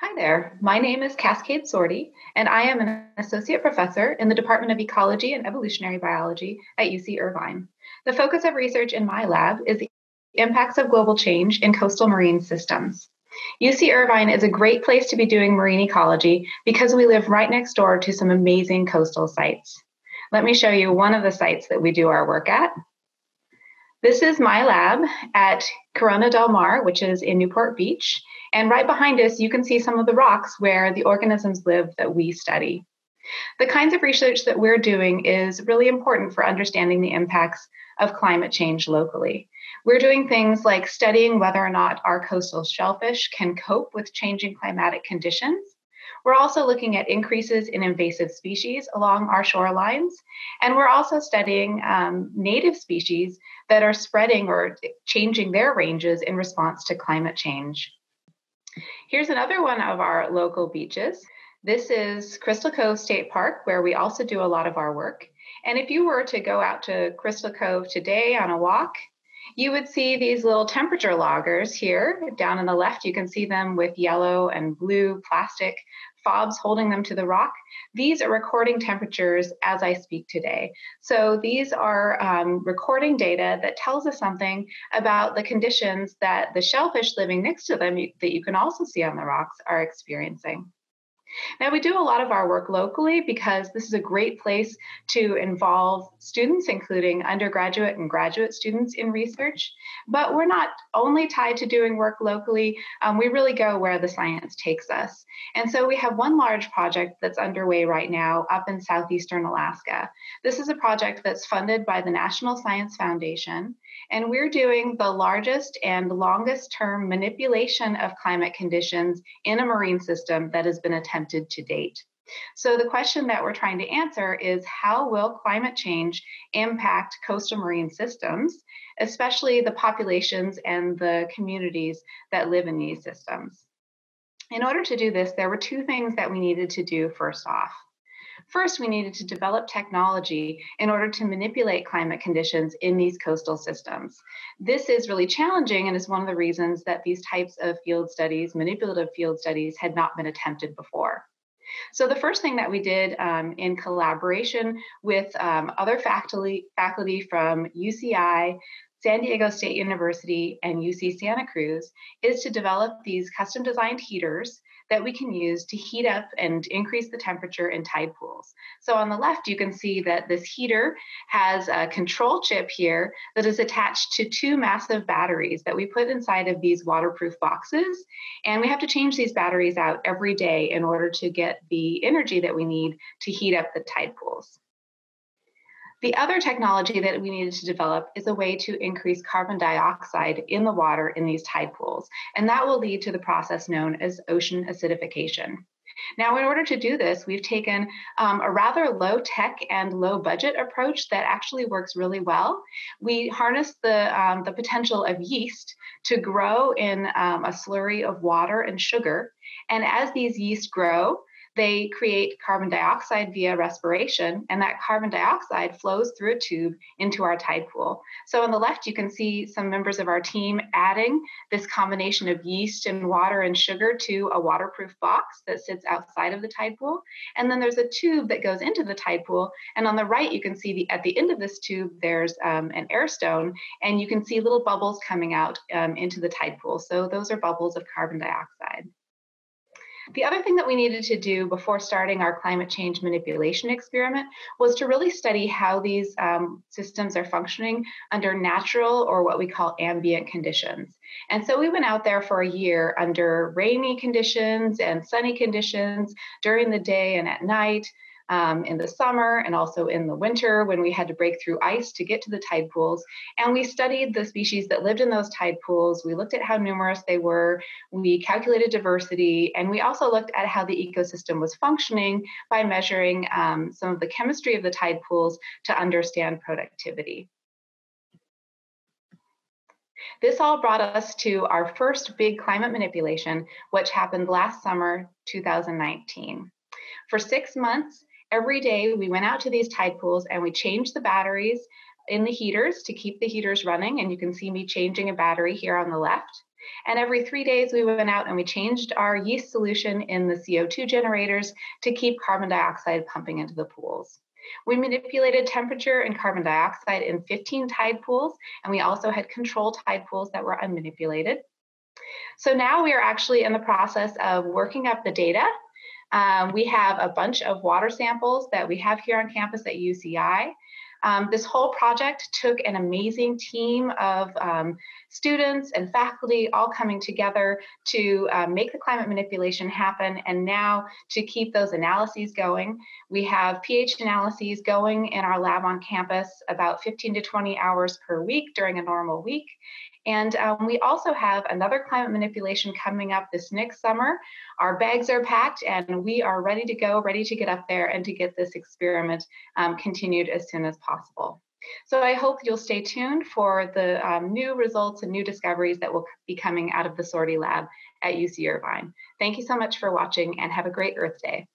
Hi there. My name is Cascade Sorte, and I am an associate professor in the Department of Ecology and Evolutionary Biology at UC Irvine. The focus of research in my lab is the impacts of global change in coastal marine systems. UC Irvine is a great place to be doing marine ecology because we live right next door to some amazing coastal sites. Let me show you one of the sites that we do our work at. This is my lab at Corona del Mar, which is in Newport Beach. And right behind us, you can see some of the rocks where the organisms live that we study. The kinds of research that we're doing is really important for understanding the impacts of climate change locally. We're doing things like studying whether or not our coastal shellfish can cope with changing climatic conditions. We're also looking at increases in invasive species along our shorelines, and we're also studying native species that are spreading or changing their ranges in response to climate change. Here's another one of our local beaches. This is Crystal Cove State Park, where we also do a lot of our work. And if you were to go out to Crystal Cove today on a walk, you would see these little temperature loggers here. Down on the left, you can see them with yellow and blue plastic fobs holding them to the rock. These are recording temperatures as I speak today. So these are recording data that tells us something about the conditions that the shellfish living next to them that you can also see on the rocks are experiencing. Now, we do a lot of our work locally because this is a great place to involve students, including undergraduate and graduate students in research. But we're not only tied to doing work locally, we really go where the science takes us. And so we have one large project that's underway right now up in southeastern Alaska. This is a project that's funded by the National Science Foundation, and we're doing the largest and longest term manipulation of climate conditions in a marine system that has been attempted to date. So the question that we're trying to answer is, how will climate change impact coastal marine systems, especially the populations and the communities that live in these systems? In order to do this, there were two things that we needed to do first off. First, we needed to develop technology in order to manipulate climate conditions in these coastal systems. This is really challenging and is one of the reasons that these types of field studies, manipulative field studies, had not been attempted before. So the first thing that we did in collaboration with other faculty from UCI, San Diego State University, and UC Santa Cruz is to develop these custom designed heaters that we can use to heat up and increase the temperature in tide pools. So on the left, you can see that this heater has a control chip here that is attached to two massive batteries that we put inside of these waterproof boxes. And we have to change these batteries out every day in order to get the energy that we need to heat up the tide pools. The other technology that we needed to develop is a way to increase carbon dioxide in the water in these tide pools, and that will lead to the process known as ocean acidification. Now, in order to do this, we've taken a rather low tech and low budget approach that actually works really well. We harness the potential of yeast to grow in a slurry of water and sugar, and as these yeast grow, they create carbon dioxide via respiration, and that carbon dioxide flows through a tube into our tide pool. So on the left, you can see some members of our team adding this combination of yeast and water and sugar to a waterproof box that sits outside of the tide pool. And then there's a tube that goes into the tide pool. And on the right, you can see at the end of this tube, there's an air stone, and you can see little bubbles coming out into the tide pool. So those are bubbles of carbon dioxide. The other thing that we needed to do before starting our climate change manipulation experiment was to really study how these systems are functioning under natural, or what we call ambient conditions. And so we went out there for a year under rainy conditions and sunny conditions during the day and at night, in the summer and also in the winter when we had to break through ice to get to the tide pools. And we studied the species that lived in those tide pools. We looked at how numerous they were. We calculated diversity. And we also looked at how the ecosystem was functioning by measuring some of the chemistry of the tide pools to understand productivity. This all brought us to our first big climate manipulation, which happened last summer, 2019. For 6 months, every day we went out to these tide pools and we changed the batteries in the heaters to keep the heaters running. And you can see me changing a battery here on the left. And every 3 days, we went out and we changed our yeast solution in the CO2 generators to keep carbon dioxide pumping into the pools. We manipulated temperature and carbon dioxide in 15 tide pools, and we also had control tide pools that were unmanipulated. So now we are actually in the process of working up the data. We have a bunch of water samples that we have here on campus at UCI. This whole project took an amazing team of students and faculty all coming together to make the climate manipulation happen, and now to keep those analyses going. We have pH analyses going in our lab on campus about 15 to 20 hours per week during a normal week. And we also have another climate manipulation coming up this next summer. Our bags are packed and we are ready to go, ready to get up there and to get this experiment continued as soon as possible. So I hope you'll stay tuned for the new results and new discoveries that will be coming out of the Sorte lab at UC Irvine. Thank you so much for watching and have a great Earth Day.